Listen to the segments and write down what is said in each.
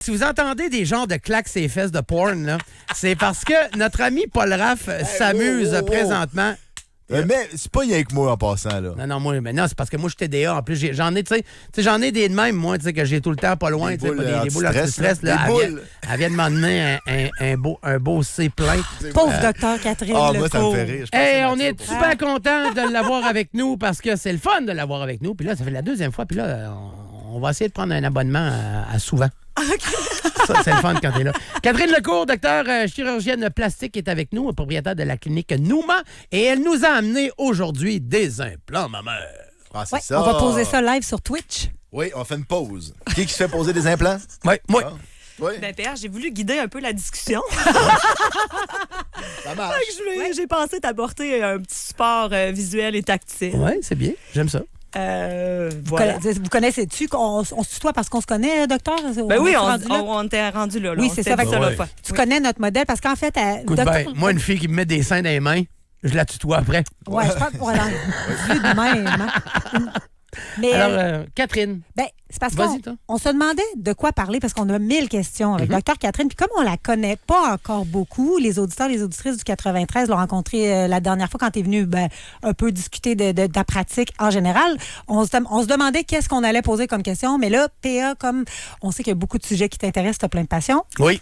Si vous entendez des genres de claques ses fesses de porn, là, c'est parce que notre ami Paul Raff s'amuse présentement. Mais c'est pas rien que moi en passant, là. Non, c'est parce que moi, je suis TDA. En plus, j'en ai, tu sais, j'en ai des de même, moi, tu sais, que j'ai tout le temps pas loin. Des boules anti-stress, là. Elle vient de m'en donner un beau C plein. Pauvre docteur Catherine Lecourt. Moi, ça me fait rire. Hey, on est super content de l'avoir avec nous parce que c'est le fun de l'avoir avec nous. Puis là, ça fait la deuxième fois. Puis là, on va essayer de prendre un abonnement à souvent. Ça, c'est le fun quand t'es là. Catherine Lecourt, docteur chirurgienne plastique, est avec nous, propriétaire de la clinique Nouma. Et elle nous a amené aujourd'hui des implants mammaires. Ah, c'est ça. On va poser ça live sur Twitch. Oui, on fait une pause. Qui se fait poser des implants? Oui, moi. Ah. Oui. Ben, PR, j'ai voulu guider un peu la discussion. Ça marche. J'ai pensé t'apporter un petit support visuel et tactile. Oui, c'est bien. J'aime ça. Voilà. Vous connaissez-tu qu'on se tutoie parce qu'on se connaît, docteur? Ben oui, on était rendu là. Oui, c'est ça. Tu connais notre modèle parce qu'en fait, moi, une fille qui me met des seins dans les mains, je la tutoie après. Oui, je pense qu'on l'a vu de même. Hein? Mais, alors, Catherine. Ben, c'est parce Vas-y, toi. qu'on se demandait de quoi parler parce qu'on a 1000 questions avec Dr Catherine. Puis comme on la connaît pas encore beaucoup, les auditeurs et les auditrices du 93 l'ont rencontrée la dernière fois quand tu es venu un peu discuter de ta pratique en général. On se demandait qu'est-ce qu'on allait poser comme question. Mais là, PA, comme on sait qu'il y a beaucoup de sujets qui t'intéressent, tu as plein de passion. Oui.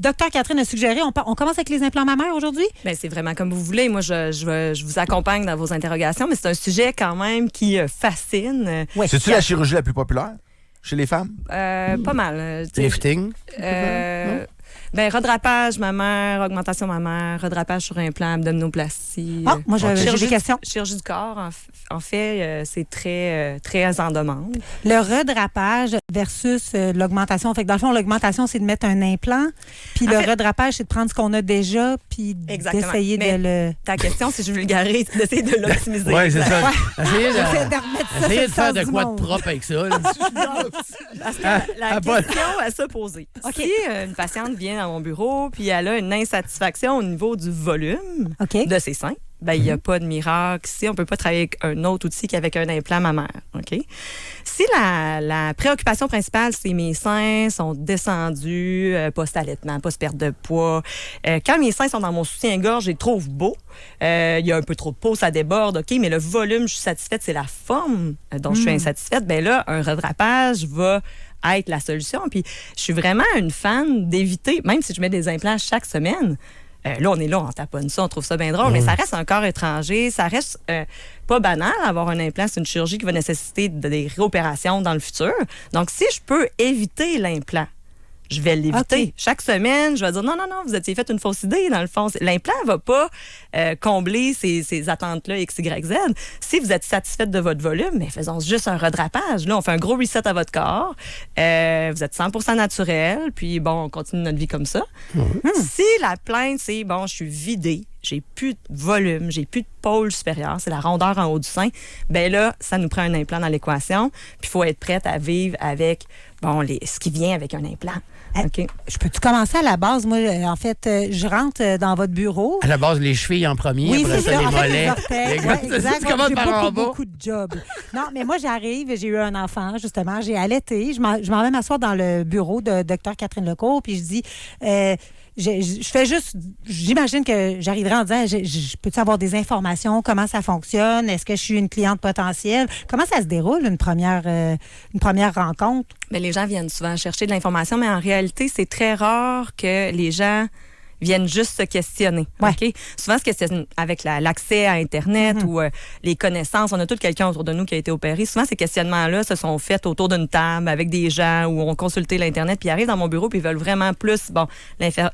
Docteur Catherine a suggéré, on commence avec les implants mammaires aujourd'hui? Ben, c'est vraiment comme vous voulez. Moi, je vous accompagne dans vos interrogations, mais c'est un sujet quand même qui fascine. Oui. C'est-tu la chirurgie la plus populaire chez les femmes? Pas mal. Lifting. Redrapage mammaire, augmentation mammaire, redrapage sur implant, abdominoplastie. Moi, j'ai des questions. Chirurgie du corps, en fait, c'est très en demande. Le redrapage versus l'augmentation. Fait que dans le fond, l'augmentation, c'est de mettre un implant, puis le redrapage, c'est de prendre ce qu'on a déjà, puis d'essayer de le... Ta question, si je vulgarise, c'est d'essayer de l'optimiser. Oui, c'est ça. Essayez de faire de quoi de propre avec ça. Parce que la question, elle se poser. Si une patiente vient dans mon bureau puis elle a une insatisfaction au niveau du volume de ses seins, ben il n'y a pas de miracle. Si on ne peut pas travailler avec un autre outil qu'avec un implant mammaire. Si la préoccupation principale, c'est mes seins sont descendus, post-allaitement, post-perte de poids. Quand mes seins sont dans mon soutien-gorge, je les trouve beaux. Il y a un peu trop de peau, ça déborde, mais le volume, je suis satisfaite, c'est la forme dont je suis insatisfaite. Ben là, un redrapage va être la solution. Puis je suis vraiment une fan d'éviter, même si je mets des implants chaque semaine, là, on taponne ça, on trouve ça bien drôle, mais ça reste un corps étranger, ça reste pas banal. Avoir un implant, c'est une chirurgie qui va nécessiter des réopérations dans le futur. Donc, si je peux éviter l'implant, je vais l'éviter. Chaque semaine, je vais dire non, vous étiez fait une fausse idée, dans le fond. L'implant ne va pas combler ces attentes-là X, Y, Z. Si vous êtes satisfaite de votre volume, mais faisons juste un redrapage. Là, on fait un gros reset à votre corps. Vous êtes 100% naturel, puis on continue notre vie comme ça. Si la plainte, c'est je suis vidée, j'ai plus de volume, j'ai plus de pôle supérieur, c'est la rondeur en haut du sein, ben là, ça nous prend un implant dans l'équation, puis il faut être prête à vivre avec ce qui vient avec un implant. Je peux-tu commencer à la base? Moi, en fait, je rentre dans votre bureau. À la base, les chevilles en premier, oui, après ça, les mollets. Exact. Tu commences par beaucoup de jobs. Non, mais moi, j'arrive, j'ai eu un enfant, justement, j'ai allaité. Je m'en vais m'asseoir dans le bureau de Dr Catherine Lecourt, puis je dis... je fais juste... J'imagine que j'arriverai en disant, peux-tu avoir des informations? Comment ça fonctionne? Est-ce que je suis une cliente potentielle? Comment ça se déroule, une première rencontre? Bien, les gens viennent souvent chercher de l'information, mais en réalité, c'est très rare que les gens viennent juste se questionner. Ouais. Souvent, se questionnent avec l'accès à Internet ou les connaissances. On a tout quelqu'un autour de nous qui a été opéré. Souvent, ces questionnements-là se sont faits autour d'une table avec des gens où on consulté l'Internet, puis ils arrivent dans mon bureau puis ils veulent vraiment plus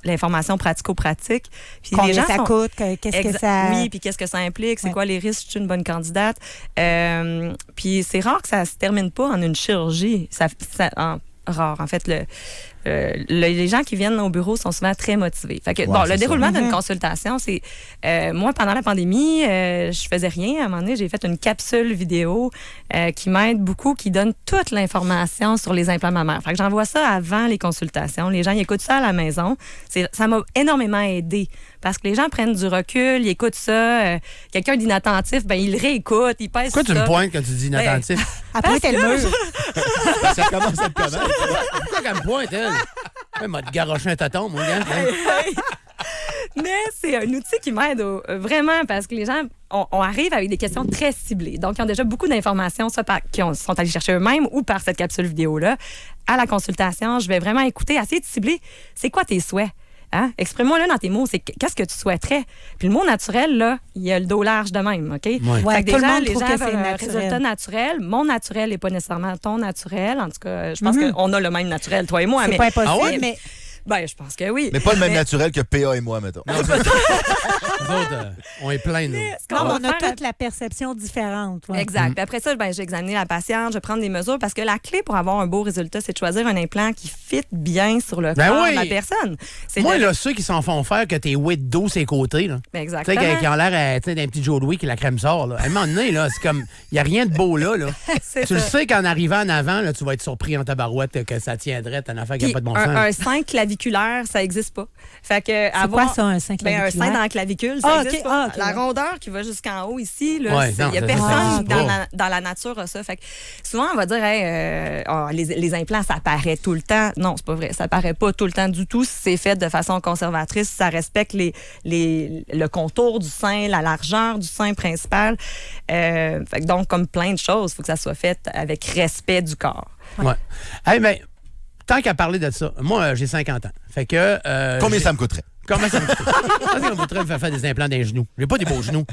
l'information pratico-pratique. Puis combien les gens ça coûte? Qu'est-ce que ça... Oui, puis qu'est-ce que ça implique? C'est quoi les risques? Je suis une bonne candidate. Puis c'est rare que ça se termine pas en une chirurgie. Rare. En fait, les gens qui viennent au bureau sont souvent très motivés. Fait que, le déroulement d'une consultation, c'est... moi, pendant la pandémie, je faisais rien. À un moment donné, j'ai fait une capsule vidéo qui m'aide beaucoup, qui donne toute l'information sur les implants mammaires. Fait que j'envoie ça avant les consultations. Les gens, ils écoutent ça à la maison. Ça m'a énormément aidé parce que les gens prennent du recul, ils écoutent ça. Quelqu'un d'inattentif, il le réécoute, il pèse ça. Pourquoi tu me pointes quand tu dis inattentif? Après, t'es le mur. Ça commence à te connaître. Pourquoi qu'elle me pointe, elle? Ouais, m'a garoché un tonton, mon gars. Mais c'est un outil qui m'aide vraiment parce que les gens, on arrive avec des questions très ciblées. Donc, ils ont déjà beaucoup d'informations, soit qui sont allés chercher eux-mêmes ou par cette capsule vidéo-là. À la consultation, je vais vraiment écouter, essayer de cibler c'est quoi tes souhaits. Hein? Exprime-moi-le dans tes mots. Qu'est-ce que tu souhaiterais? Puis le mot naturel, là, il y a le dos large de même, OK? Ouais, fait que tout le déjà, monde les trouve gens que c'est veulent un naturel. résultat naturel. Mon naturel n'est pas nécessairement ton naturel. En tout cas, je pense qu'on a le même naturel, toi et moi. C'est Mais pas impossible, Ah ouais? mais... ben, je pense que oui. Mais pas le même naturel que PA et moi, mettons. Nous autres, on est plein, nous. Ce qu'on Non, va on a faire- toute la perception différente. Ouais. Exact. Puis après ça, ben, je vais examiner la patiente, je vais prendre des mesures parce que la clé pour avoir un beau résultat, c'est de choisir un implant qui fit bien sur le Ben corps oui. de la personne. C'est Moi, de- là, ceux qui s'en font faire que t'es whit d'eau ses côtés, là. Ben, Tu exactement. sais, qui ont l'air d'un petit Joe Louis qui la crème sort, là. À un moment donné, là, c'est comme, il n'y a rien de beau là. C'est Tu le ça. sais qu'en arrivant en avant, là, tu vas être surpris en tabarouette que ça tiendrait, t'as une affaire qui n'a Puis pas de bon sens. un sein claviculaire, ça n'existe pas. Fait que C'est avoir quoi ça, un sein ben, un claviculaire? sein dans la clavicule, ça Ah, n'existe ok. pas. Ah, ok, La ouais. rondeur qui va jusqu'en haut ici, là, Ouais, il non, n'y a ça personne existe pas. dans la nature a ça. Fait que souvent, on va dire hey, les implants, ça paraît tout le temps. Non, c'est pas vrai. Ça paraît pas tout le temps du tout si c'est fait de façon conservatrice, si ça respecte le contour du sein, la largeur du sein principal. Fait que donc, comme plein de choses, il faut que ça soit fait avec respect du corps. Ouais. Hey, mais tant qu'à parler de ça, moi, j'ai 50 ans. Fait que. Combien ça me coûterait? Comment ça me coûterait? Comment ça me coûterait de me faire des implants des genoux? J'ai pas des beaux genoux.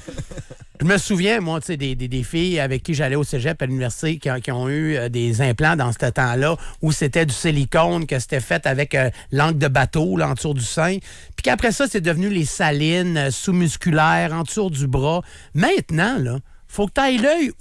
Je me souviens, moi, tu sais, des filles avec qui j'allais au cégep à l'université qui ont eu des implants dans ce temps-là où c'était du silicone, que c'était fait avec l'angle de bateau, là, en dessous du sein. Puis qu'après ça, c'est devenu les salines sous-musculaires, en dessous du bras. Maintenant, là, faut que tu ailles l'œil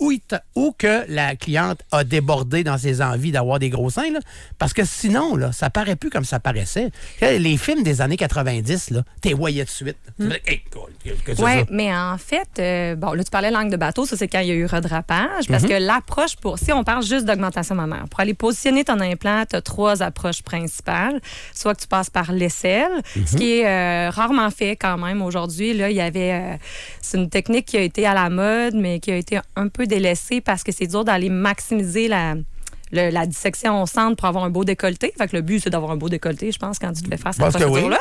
où que la cliente a débordé dans ses envies d'avoir des gros seins, là, parce que sinon, là, ça paraît plus comme ça paraissait. Les films des années 90, là, t'es voyais de suite. Tu fais, hey, qu'est-ce que c'est Oui, ça? mais en fait, bon, là, tu parlais de langue de bateau, ça, c'est quand il y a eu redrapage, parce que l'approche si on parle juste d'augmentation mammaire, pour aller positionner ton implant, tu as 3 approches principales. Soit que tu passes par l'aisselle, ce qui est rarement fait quand même aujourd'hui. Là, il y avait, c'est une technique qui a été à la mode, mais qui a été un peu délaissée parce que c'est dur d'aller maximiser la dissection au centre pour avoir un beau décolleté. Fait que le but, c'est d'avoir un beau décolleté, je pense, quand tu devais faire cette Parce que procédure-là.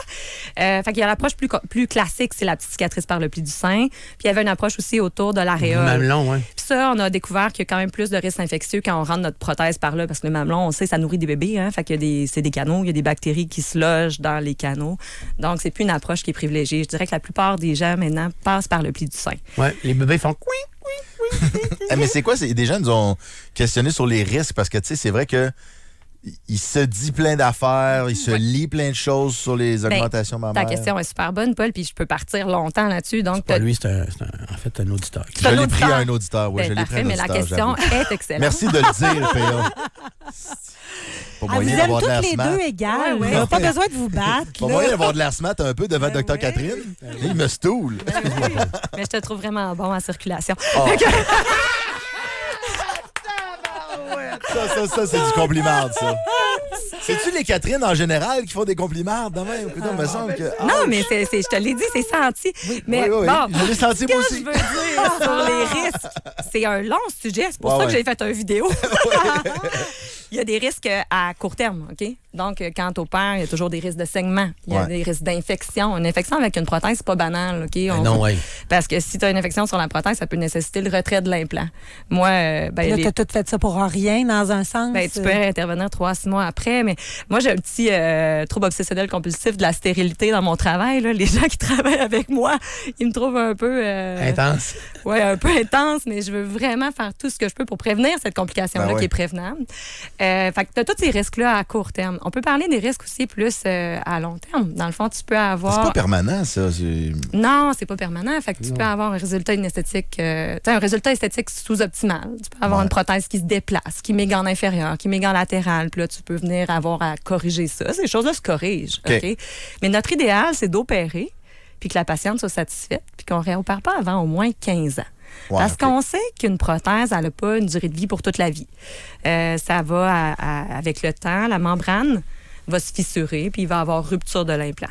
Fait qu'il y a l'approche plus classique, c'est la petite cicatrice par le pli du sein. Puis il y avait une approche aussi autour de l'aréole. Mamelon, ouais. Puis ça, on a découvert qu'il y a quand même plus de risques infectieux quand on rentre notre prothèse par là, parce que le mamelon, on sait, ça nourrit des bébés. Hein? Fait qu'il c'est des canaux, il y a des bactéries qui se logent dans les canaux. Donc, c'est plus une approche qui est privilégiée. Je dirais que la plupart des gens, maintenant, passent par le pli du sein. Ouais, les bébés font couin. Mais c'est quoi? Des gens nous ont questionné sur les risques parce que, tu sais, c'est vrai que il se dit plein d'affaires, il se lit plein de choses sur les augmentations mammaires. Ta question est super bonne, Paul, puis je peux partir longtemps là-dessus. Donc, Pas lui, c'est en fait un auditeur. Je l'ai pris à un auditeur, oui, ben, je l'ai pris à parfait, un mais la auditeur, question j'avoue. est excellente. Merci de le dire, PA. Pas Ah, vous moyen êtes d'avoir de toutes l'air les smart. deux égales. Ouais, là. ouais. Pas besoin de vous battre. Pas là. moyen d'avoir de l'air smart un peu devant Dr. Catherine. Il me stoule. Mais je te trouve vraiment bon en circulation. Oh. Ça, c'est du compliment, ça. C'est-tu les Catherine en général qui font des compliments de même? Putain, me semble que. Non, mais je te l'ai dit, c'est senti. Mais oui, bon, je l'ai senti ce moi que aussi. je veux dire sur les risques, c'est un long sujet. C'est pour Ouais, ça ouais. que j'ai fait une vidéo. Il y a des risques à court terme, OK? Donc, quand on perd, il y a toujours des risques de saignement. Il y a Ouais. des risques d'infection. Une infection avec une prothèse, c'est pas banal, OK? Non, ouais. Parce que si tu as une infection sur la prothèse, ça peut nécessiter le retrait de l'implant. Moi, ben, Là, les- t'as tout fait ça pour rien, dans un sens. ben, tu peux intervenir 3-6 mois après, mais moi, j'ai un petit trouble obsessionnel compulsif de la stérilité dans mon travail. Là. Les gens qui travaillent avec moi, ils me trouvent un peu... Intense. Ouais, un peu intense, mais je veux vraiment faire tout ce que je peux pour prévenir cette complication-là Ben ouais. qui est prévenable. Fait que tu as tous ces risques-là à court terme. On peut parler des risques aussi plus à long terme. Dans le fond, tu peux avoir... C'est pas permanent, ça. Non, c'est pas permanent. Fait que tu peux avoir un résultat esthétique, un résultat esthétique sous-optimal. Tu peux avoir Ouais. une prothèse qui se déplace, qui m'égane inférieur, qui m'égane latéral. Puis là, tu peux venir avoir à corriger ça. Ces choses-là se corrigent. OK. OK? Mais notre idéal, c'est d'opérer, puis que la patiente soit satisfaite, puis qu'on ne réopère pas avant au moins 15 ans. Ouais, Parce OK. qu'on sait qu'une prothèse, elle n'a pas une durée de vie pour toute la vie. Ça va avec le temps, la membrane va se fissurer, puis il va y avoir rupture de l'implant.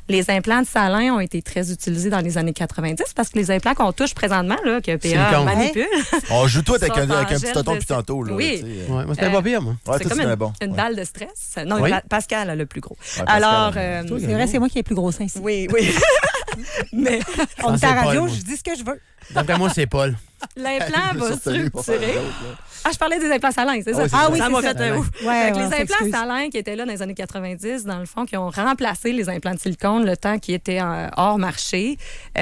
Les implants de Salin ont été très utilisés dans les années 90 parce que les implants qu'on touche présentement, là, que PA manipule... On joue tout avec un petit tonton depuis tantôt. Là, oui. Moi, c'était pas pire, moi. C'est comme une balle de stress. Non, Pascal a le plus gros. Ouais, alors... c'est vrai, c'est moi qui ai le plus gros sein ici. Oui. Mais on est à la radio, je dis ce que je veux. D'après moi, c'est Paul. L'implant va structurer. Je parlais des implants Salin, c'est ça? Ah oui, ça m'a fait un ouf. Les implants Salin qui étaient là dans les années 90, dans le fond, qui ont remplacé les implants de silicone le temps qui étaient hors marché.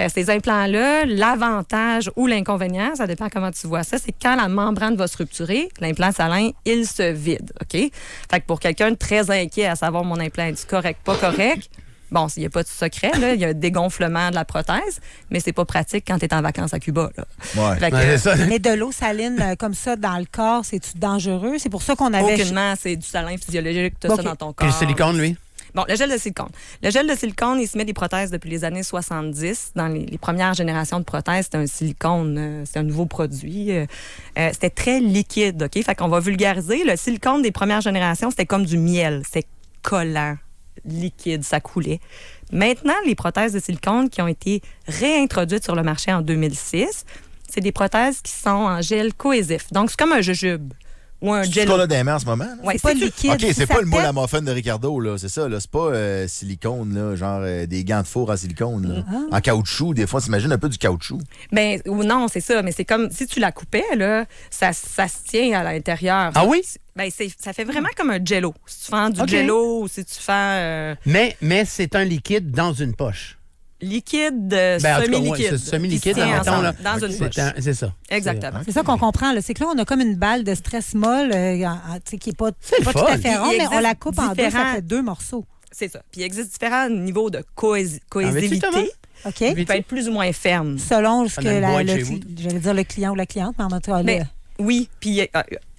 Ces implants-là, l'avantage ou l'inconvénient, ça dépend comment tu vois ça, c'est quand la membrane va se rupturer, l'implant Salin, il se vide. OK? Fait que pour quelqu'un de très inquiet à savoir mon implant est correct, pas correct, bon, il n'y a pas de secret, là. Il y a un dégonflement de la prothèse, mais c'est pas pratique quand tu es en vacances à Cuba. Là. Ouais. C'est ça. Mais de l'eau saline comme ça dans le corps, c'est-tu dangereux? C'est pour ça qu'on avait... Aucunement, c'est du salin physiologique, tout ça dans ton corps. Puis le silicone, lui? Bon, le gel de silicone. Le gel de silicone, il se met des prothèses depuis les années 70. Dans les premières générations de prothèses, c'était un silicone, c'est un nouveau produit. C'était très liquide, OK? Fait qu'on va vulgariser. Le silicone des premières générations, c'était comme du miel. C'était collant, liquide, ça coulait. Maintenant, les prothèses de silicone qui ont été réintroduites sur le marché en 2006, c'est des prothèses qui sont en gel cohésif. Donc, c'est comme un jujube. Ou un gel. gel. C'est ce qu'on a dans les mains en ce moment? Ouais, c'est pas liquide. OK, c'est pas le moule à muffin de Ricardo, là. C'est ça, là. C'est pas silicone, là. Genre des gants de four en silicone, là. En caoutchouc. Des fois, on s'imagine un peu du caoutchouc. Ben, non, c'est ça. Mais c'est comme si tu la coupais, là, ça se tient à l'intérieur. Ah oui? Ben, ça fait vraiment comme un jello. Si tu fais du jello ou si tu fais... Mais c'est un liquide dans une poche. Liquide, c'est semi-liquide. semi-liquide, dans une poche. C'est ça. Exactement. C'est ça qu'on comprend. Là. C'est que là, on a comme une balle de stress molle qui n'est pas tout à fait ronde, mais on la coupe en deux, ça fait 2 morceaux. C'est ça. Puis il existe différents niveaux de cohésivité. OK. Il peut être plus ou moins ferme. Selon ce que j'allais dire le client ou la cliente, mais en tout cas... Oui, puis...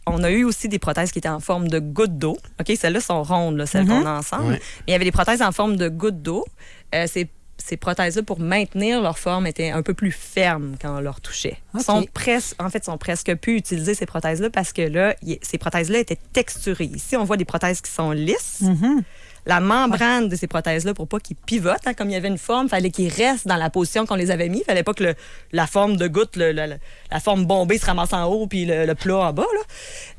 on a eu aussi des prothèses qui étaient en forme de goutte d'eau. OK, celles-là sont rondes, là, celles qu'on a ensemble. Ouais. Mais il y avait des prothèses en forme de goutte d'eau. Ces prothèses-là, pour maintenir leur forme, étaient un peu plus fermes quand on leur touchait. Okay. Sont presque plus utilisées, ces prothèses-là, parce que là, ces prothèses-là étaient texturées. Ici, on voit des prothèses qui sont lisses. La membrane de ces prothèses-là, pour pas qu'ils pivotent, comme il y avait une forme, il fallait qu'ils restent dans la position qu'on les avait mis. Il fallait pas que la forme de goutte, la forme bombée se ramasse en haut puis le plat en bas.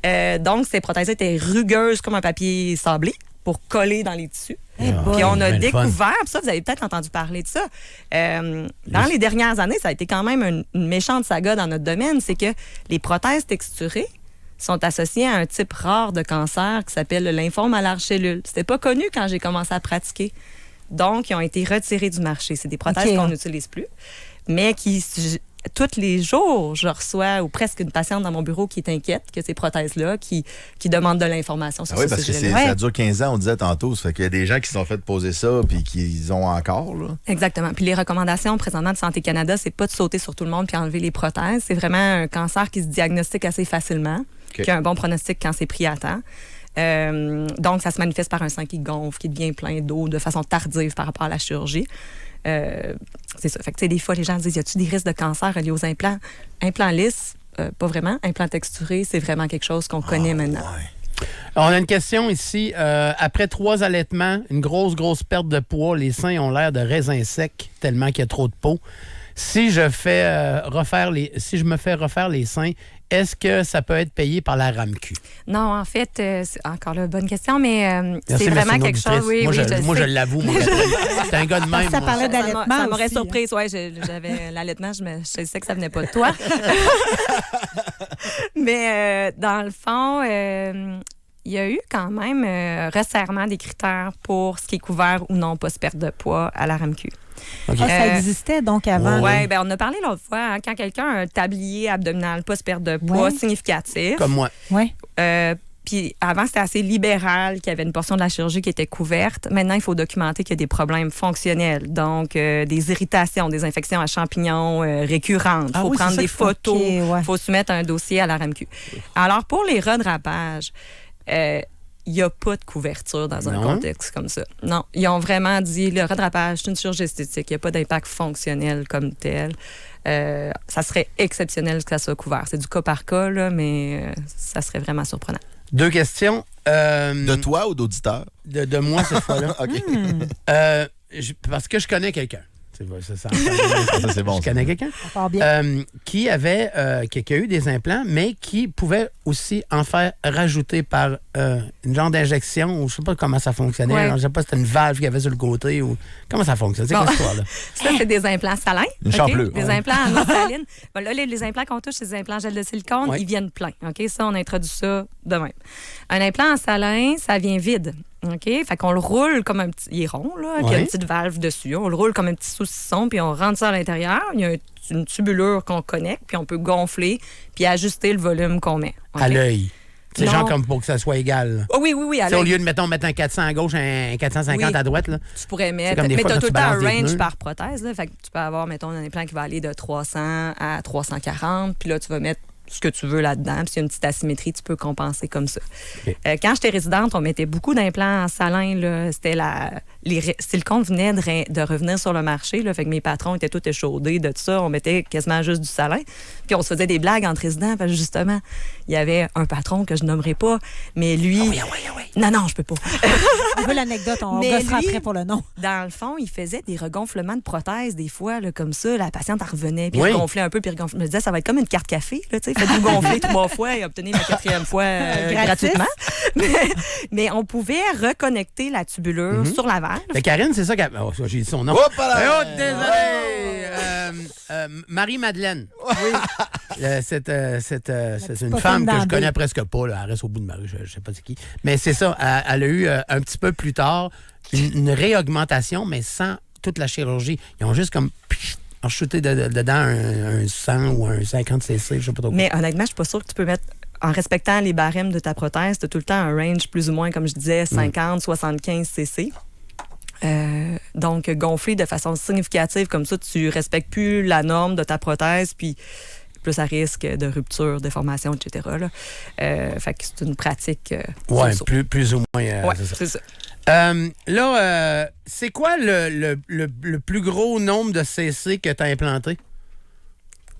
Là. Donc, ces prothèses-là étaient rugueuses comme un papier sablé pour coller dans les tissus. Puis on a découvert, ça, vous avez peut-être entendu parler de ça, dans les dernières années, ça a été quand même une méchante saga dans notre domaine, c'est que les prothèses texturées sont associées à un type rare de cancer qui s'appelle le lymphome à large cellule. C'était pas connu quand j'ai commencé à pratiquer. Donc, ils ont été retirés du marché. C'est des prothèses qu'on n'utilise plus, mais qui... Tous les jours, je reçois ou presque une patiente dans mon bureau qui est inquiète que ces prothèses-là, qui demandent de l'information sur ce sujet-là. Oui, parce que ça dure 15 ans, on disait tantôt. Ça fait qu'il y a des gens qui se sont fait poser ça puis qui ont encore. Là. Exactement. Puis les recommandations présentement de Santé Canada, c'est pas de sauter sur tout le monde puis enlever les prothèses. C'est vraiment un cancer qui se diagnostique assez facilement, qui a un bon pronostic quand c'est pris à temps. Donc, ça se manifeste par un sein qui gonfle, qui devient plein d'eau de façon tardive par rapport à la chirurgie. C'est ça. Fait que, des fois, les gens disent, y a-t-il des risques de cancer liés aux implants? Implants lisses, pas vraiment. Implants texturés, c'est vraiment quelque chose qu'on connaît maintenant. Ouais. On a une question ici. Après 3 allaitements, une grosse perte de poids, les seins ont l'air de raisins secs tellement qu'il y a trop de peau. Si je me fais refaire les seins, est-ce que ça peut être payé par la RAMQ? Non, en fait, c'est encore là, bonne question, mais c'est vraiment quelque chose... Oui, moi, je l'avoue. C'est un gars de même. Ça parlait d'allaitement. Ça m'aurait surprise. Oui, j'avais l'allaitement, je sais que ça venait pas de toi. Mais dans le fond... il y a eu quand même resserrement des critères pour ce qui est couvert ou non post-perte de poids à la RAMQ. Okay. Ça existait donc avant. Oui, on a parlé l'autre fois, quand quelqu'un a un tablier abdominal post-perte de poids significatif. Comme moi. Oui. Puis avant, c'était assez libéral, qu'il y avait une portion de la chirurgie qui était couverte. Maintenant, il faut documenter qu'il y a des problèmes fonctionnels, donc des irritations, des infections à champignons récurrentes. Il faut prendre des photos, il faut soumettre un dossier à la RAMQ. Alors, pour les redrapages, il n'y a pas de couverture dans un contexte comme ça. Non, ils ont vraiment dit, le redrapage, c'est une chirurgie esthétique, il n'y a pas d'impact fonctionnel comme tel. Ça serait exceptionnel que ça soit couvert. C'est du cas par cas, là, mais ça serait vraiment surprenant. 2 questions. De toi ou d'auditeur? De moi, cette fois-là. OK. parce que je connais quelqu'un. Ça, c'est bon. Je connais quelqu'un qui a eu des implants, mais qui pouvait aussi en faire rajouter par une genre d'injection, ou je ne sais pas comment ça fonctionnait. Ouais. Je ne sais pas si c'était une valve qu'il y avait sur le côté, ou comment ça fonctionne. C'est quoi cette histoire-là? Ça, c'est des implants salins. Une champlure. Des implants en eau saline. Bon, là, les implants qu'on touche, c'est des implants gel de silicone, ils viennent pleins. Okay? Ça, on introduit ça de même. Un implant en salin, ça vient vide. OK? Fait qu'on le roule comme un petit... Il est rond, là, avec une petite valve dessus. On le roule comme un petit saucisson, puis on rentre ça à l'intérieur. Il y a une tubulure qu'on connecte, puis on peut gonfler, puis ajuster le volume qu'on met. Okay? À l'œil. C'est genre comme pour que ça soit égal. Oh, oui, à l'œil. Au lieu de, mettre un 400 à gauche, un 450 à droite, là. Tu pourrais mettre... Mais tu as tout le temps un range par prothèse, là. Fait que tu peux avoir, mettons, un implant qui va aller de 300 à 340, puis là, tu vas mettre ce que tu veux là-dedans. Puis s'il y a une petite asymétrie, tu peux compenser comme ça. Okay. Quand j'étais résidente, on mettait beaucoup d'implants en salin. Là. C'était les silicones venaient de revenir sur le marché. Là. Fait que mes patrons étaient tous échaudés de tout ça. On mettait quasiment juste du salin. Puis on se faisait des blagues entre résidents. Parce que justement, il y avait un patron que je nommerai pas, mais lui... Ah oui. Non, je peux pas. On veut l'anecdote, on gossera après pour le nom. Dans le fond, il faisait des regonflements de prothèses des fois, là, comme ça. La patiente, elle revenait, puis elle gonflait un peu, puis elle gonflait. Je me disais, ça va être comme une carte café, là, tu sais. Faites-vous gonfler 3 fois et obtenez la 4e fois gratuitement. Mais on pouvait reconnecter la tubulure sur la valve. Mais Karine, c'est ça qu'elle... Oh, j'ai dit son nom. Désolé! Marie-Madeleine. Oui. C'est une femme que je connais presque pas. Là. Elle reste au bout de ma rue, je sais pas c'est qui. Mais c'est ça, elle a eu un petit peu plus tard une réaugmentation, mais sans toute la chirurgie. Ils ont juste comme... shooté dedans un 100 ou un 50 cc, je sais pas trop. Mais honnêtement, je suis pas sûre que tu peux mettre, en respectant les barèmes de ta prothèse, tu as tout le temps un range plus ou moins, comme je disais, 50, 75 cc. Donc, gonfler de façon significative, comme ça, tu respectes plus la norme de ta prothèse, puis plus à risque de rupture, déformation, etc. Là. Fait que c'est une pratique... plus ou moins... c'est ça. C'est quoi le plus gros nombre de CC que tu as implanté?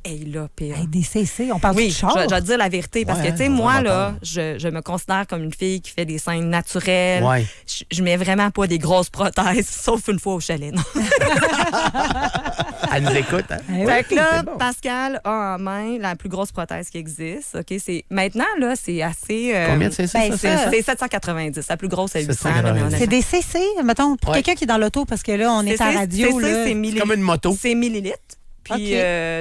Des CC, on parle du char. Je vais te dire la vérité, parce que, tu sais, moi, là, je me considère comme une fille qui fait des seins naturels. Ouais. Je mets vraiment pas des grosses prothèses, sauf une fois au chalet, non? Elle nous écoute, hein? Fait que là, Pascal a en main la plus grosse prothèse qui existe. OK? Maintenant, là, c'est assez... Combien de CC, ça? C'est 790. La plus grosse, c'est 800. C'est des CC, mettons, pour quelqu'un qui est dans l'auto, parce que là, on est à la radio. C'est comme une moto. C'est millilitres. Puis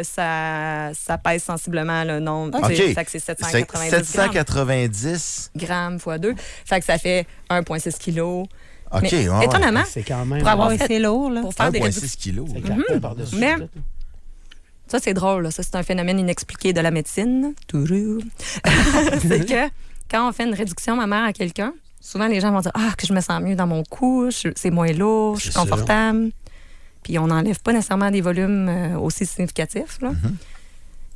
ça pèse sensiblement le nombre. Okay. Fait que c'est 790 790 grammes x 2. Fait que ça fait 1,6 kg. OK, mais, étonnamment, c'est quand même... pour avoir c'est lourd, là. Pour faire 1,6 kg. C'est par-dessus. Mais ça, c'est drôle. Là. Ça, c'est un phénomène inexpliqué de la médecine. C'est que quand on fait une réduction mammaire à quelqu'un, souvent les gens vont dire que je me sens mieux dans mon cou, c'est moins lourd, je suis confortable. Puis on n'enlève pas nécessairement des volumes aussi significatifs. Là.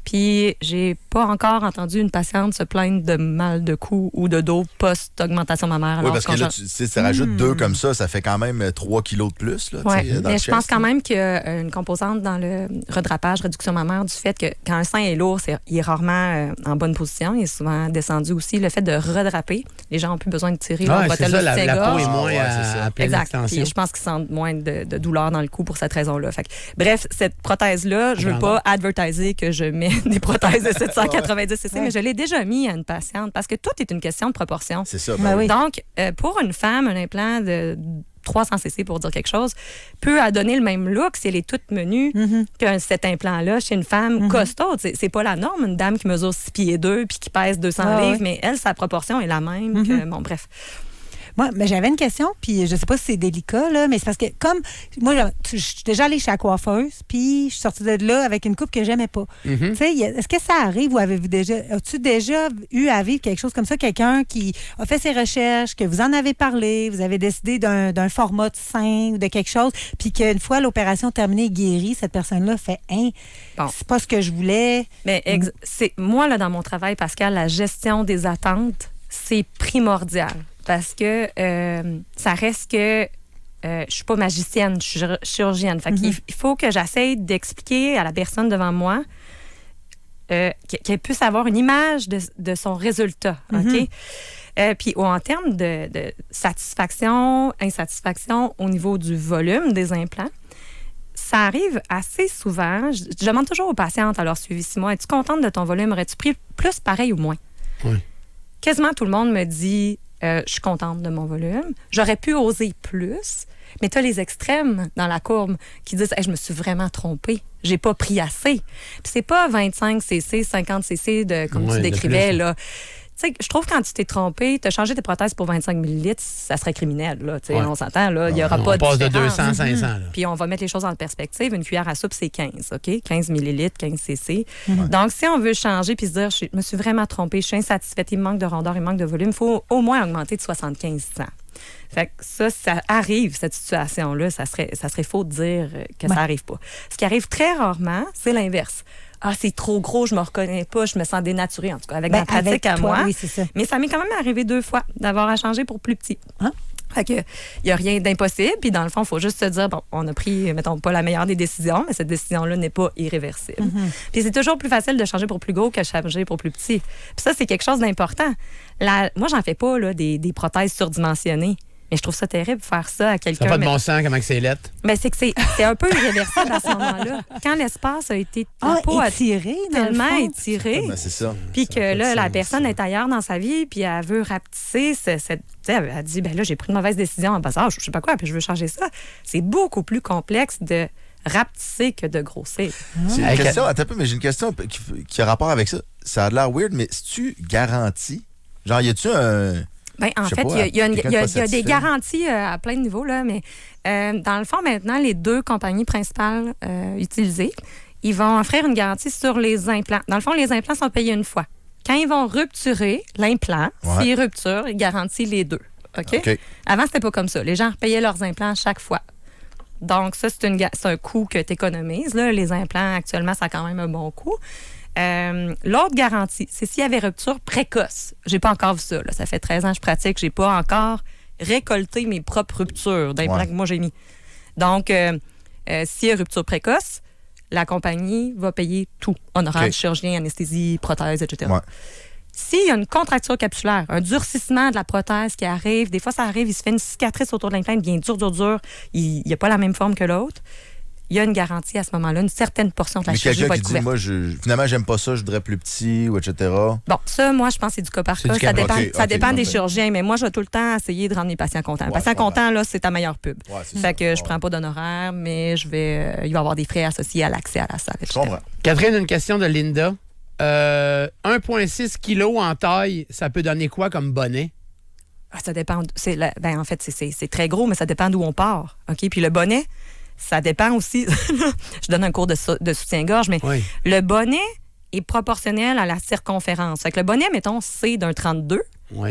Puis j'ai pas encore entendu une patiente se plaindre de mal de cou ou de dos post-augmentation mammaire. Oui, parce que là, tu sais, ça rajoute 2 comme ça fait quand même 3 kilos de plus. Là, mais je pense quand même qu'il y a une composante dans le redrapage, réduction mammaire, du fait que quand un sein est lourd, il est rarement en bonne position. Il est souvent descendu aussi. Le fait de redraper, les gens n'ont plus besoin de tirer leur bretelle de soutien-gorge. La peau est moins à pleine extension. Puis je pense qu'ils sentent moins de douleur dans le cou pour cette raison-là. Fait que, bref, cette prothèse-là, je veux pas advertiser que je mets des prothèses de 790 cc, mais je l'ai déjà mis à une patiente parce que tout est une question de proportion. C'est ça. Oui. Donc, pour une femme, un implant de 300 cc, pour dire quelque chose, peut donner le même look si elle est toute menue que cet implant-là chez une femme costaud. C'est pas la norme, une dame qui mesure 6 pieds 2 puis qui pèse 200 livres, mais elle, sa proportion est la même que... Bon, bref. Moi, mais j'avais une question, puis je sais pas si c'est délicat, là, mais c'est parce que comme moi, je suis déjà allée chez la coiffeuse, puis je suis sortie de là avec une coupe que j'aimais pas. Tu sais, est-ce que ça arrive ou as-tu déjà eu à vivre quelque chose comme ça, quelqu'un qui a fait ses recherches, que vous en avez parlé, vous avez décidé d'un format de sein ou de quelque chose, puis qu'une fois l'opération terminée, guérie, cette personne-là fait c'est pas ce que je voulais. Mais moi, là, dans mon travail, Pascal, la gestion des attentes, c'est primordial. Parce que ça reste que je suis pas magicienne, je suis chirurgienne. Fait qu'il faut que j'essaie d'expliquer à la personne devant moi qu'elle puisse avoir une image de son résultat. OK? Puis en termes de satisfaction, insatisfaction au niveau du volume des implants, ça arrive assez souvent. Je demande toujours aux patientes à leur suivi 6 mois, es-tu contente de ton volume? Aurais-tu pris plus, pareil ou moins? Oui. Quasiment tout le monde me dit, je suis contente de mon volume. J'aurais pu oser plus. Mais tu as les extrêmes dans la courbe qui disent je me suis vraiment trompée, j'ai pas pris assez. Puis c'est pas 25 cc, 50 cc comme tu décrivais là. Tu sais, je trouve que quand tu t'es trompé, tu as changé tes prothèses pour 25 millilitres, ça serait criminel. Là, on s'entend, là, il n'y aura pas de différence. On passe de 200 à 500. Là. Puis on va mettre les choses en perspective. Une cuillère à soupe, c'est 15, OK? 15 millilitres, 15 cc. Donc, si on veut changer puis se dire, je me suis vraiment trompée, je suis insatisfaite, il me manque de rondeur, il me manque de volume, il faut au moins augmenter de 75 cents. Fait que ça arrive, cette situation-là. Ça serait faux de dire que ça arrive pas. Ce qui arrive très rarement, c'est l'inverse. Ah, c'est trop gros, je me reconnais pas, je me sens dénaturée, en tout cas, avec ma pratique à moi. Oui, c'est ça. Mais ça m'est quand même arrivé 2 fois d'avoir à changer pour plus petit. Hein? Fait que, il n'y a rien d'impossible. Puis dans le fond, il faut juste se dire, bon, on a pris, mettons, pas la meilleure des décisions, mais cette décision-là n'est pas irréversible. Puis c'est toujours plus facile de changer pour plus gros que de changer pour plus petit. Puis ça, c'est quelque chose d'important. Moi, j'en fais pas là, des prothèses surdimensionnées. Mais je trouve ça terrible de faire ça à quelqu'un. Ça n'a pas de bon sens, comment c'est lettre. Mais c'est que c'est un peu irréversible à ce moment-là. Quand l'espace a été étiré, tellement étiré, c'est ça. Puis que là, la personne est ailleurs dans sa vie, puis elle veut rapetisser, elle dit, ben là, j'ai pris une mauvaise décision en passant, je sais pas quoi, puis je veux changer ça. C'est beaucoup plus complexe de rapetisser que de grossir. C'est une question, attends un peu, mais j'ai une question qui a rapport avec ça. Ça a l'air weird, mais es-tu garanti? Genre, y a-tu un... Bien, en fait, il y a des garanties à plein de niveaux, là, mais dans le fond, maintenant, les 2 compagnies principales utilisées, ils vont offrir une garantie sur les implants. Dans le fond, les implants sont payés une fois. Quand ils vont rupturer l'implant, s'il rupture, ils garantissent les 2. OK? Avant, c'était pas comme ça. Les gens repayaient leurs implants chaque fois. Donc, ça, c'est un coût que tu économises. Là. Les implants, actuellement, ça a quand même un bon coût. L'autre garantie, c'est s'il y avait rupture précoce. J'ai pas encore vu ça. Là. Ça fait 13 ans que je pratique. J'ai pas encore récolté mes propres ruptures d'implants que moi j'ai mis. Donc, s'il y a rupture précoce, la compagnie va payer tout. Honoraires de chirurgien, anesthésie, prothèse, etc. Ouais. S'il y a une contracture capsulaire, un durcissement de la prothèse qui arrive, des fois ça arrive, il se fait une cicatrice autour de l'implant, il devient dur, il n'y a pas la même forme que l'autre. Il y a une garantie à ce moment-là, une certaine portion de la chirurgie va être couverte. Quelqu'un qui dit, moi, finalement, j'aime pas ça, je voudrais plus petit, ou etc. Bon, ça, moi, je pense que c'est du cas par cas. Ça dépend des chirurgiens, mais moi, je vais tout le temps essayer de rendre mes patients contents. Patient content, là, c'est ta meilleure pub. Fait que je prends pas d'honoraires, mais il va y avoir des frais associés à l'accès à la salle, etc. Catherine, une question de Linda. 1,6 kg en taille, ça peut donner quoi comme bonnet? Ça dépend. En fait, c'est très gros, mais ça dépend d'où on part. OK? Puis le bonnet, ça dépend aussi. Je donne un cours de soutien-gorge, mais le bonnet est proportionnel à la circonférence. Fait que le bonnet, mettons, C d'un 32,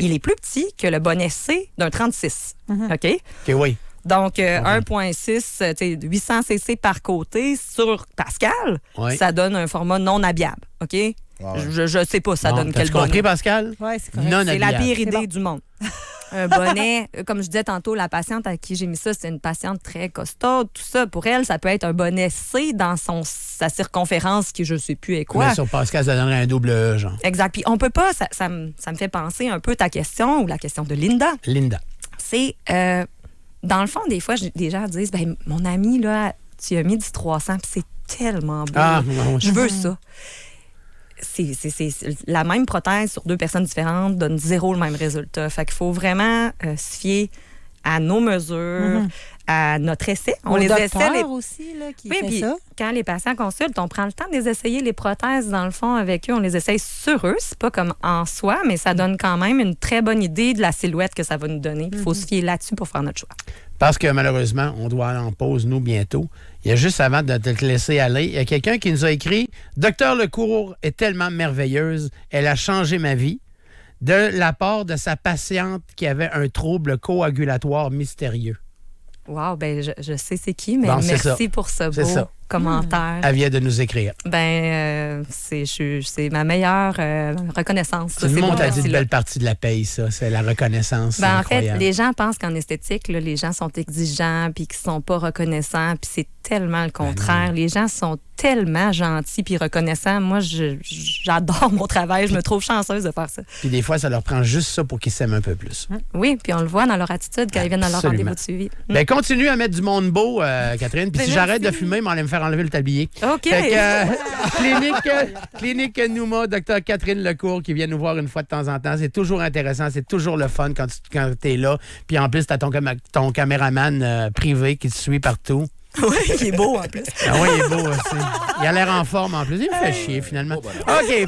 il est plus petit que le bonnet C d'un 36. OK? OK, oui. Donc, 1,6, 800 cc par côté sur Pascal, ça donne un format non habillable. OK? Je sais pas, ça donne quel bonnet. Tu compris, Pascal? Oui, c'est correct. Non c'est habillable. la pire idée du monde. Un bonnet, comme je disais tantôt, la patiente à qui j'ai mis ça, c'est une patiente très costaude, tout ça. Pour elle, ça peut être un bonnet C dans sa circonférence qui, je ne sais plus, est quoi. Mais sur Pascal, ça donnerait un double E, genre. Exact. Puis on peut pas, ça me fait penser un peu ta question ou la question de Linda. C'est, dans le fond, des fois, des gens disent, ben mon ami, là, tu as mis du 300, puis c'est tellement beau. Je veux ça. C'est la même prothèse sur 2 personnes différentes donne 0 le même résultat. Fait qu'il faut vraiment se fier à nos mesures, à notre essai. On les essaie aussi là, qui fait ça. Quand les patients consultent, on prend le temps de les essayer, les prothèses, dans le fond, avec eux. On les essaye sur eux. C'est pas comme en soi, mais ça donne quand même une très bonne idée de la silhouette que ça va nous donner. Il faut se fier là-dessus pour faire notre choix. Parce que malheureusement, on doit aller en pause, nous, bientôt. Il y a juste avant de te laisser aller, il y a quelqu'un qui nous a écrit « Docteur Lecourt est tellement merveilleuse, elle a changé ma vie. » de la part de sa patiente qui avait un trouble coagulatoire mystérieux. Wow, ben je sais c'est qui, mais bon, merci pour ce beau commentaires. Elle vient de nous écrire. C'est ma meilleure reconnaissance. Tout le monde a dit une belle partie de la paye, ça. C'est la reconnaissance. En fait, les gens pensent qu'en esthétique, là, les gens sont exigeants puis qu'ils sont pas reconnaissants. Puis c'est tellement le contraire. Les gens sont tellement gentils puis reconnaissants. Moi, j'adore mon travail. Je me trouve chanceuse de faire ça. Puis des fois, ça leur prend juste ça pour qu'ils s'aiment un peu plus. Oui, puis on le voit dans leur attitude quand ils viennent dans leur rendez-vous de suivi. Bien, continue à mettre du monde beau, Catherine. Puis si j'arrête de fumer, m'en allait me faire enlever le tablier. OK. Clinique Nouma, Dr. Catherine Lecourt, qui vient nous voir une fois de temps en temps. C'est toujours intéressant. C'est toujours le fun quand tu es là. Puis en plus, tu as ton caméraman privé qui te suit partout. Oui, il est beau en plus. Ah oui, il est beau aussi. Il a l'air en forme en plus. Il me fait chier finalement. OK.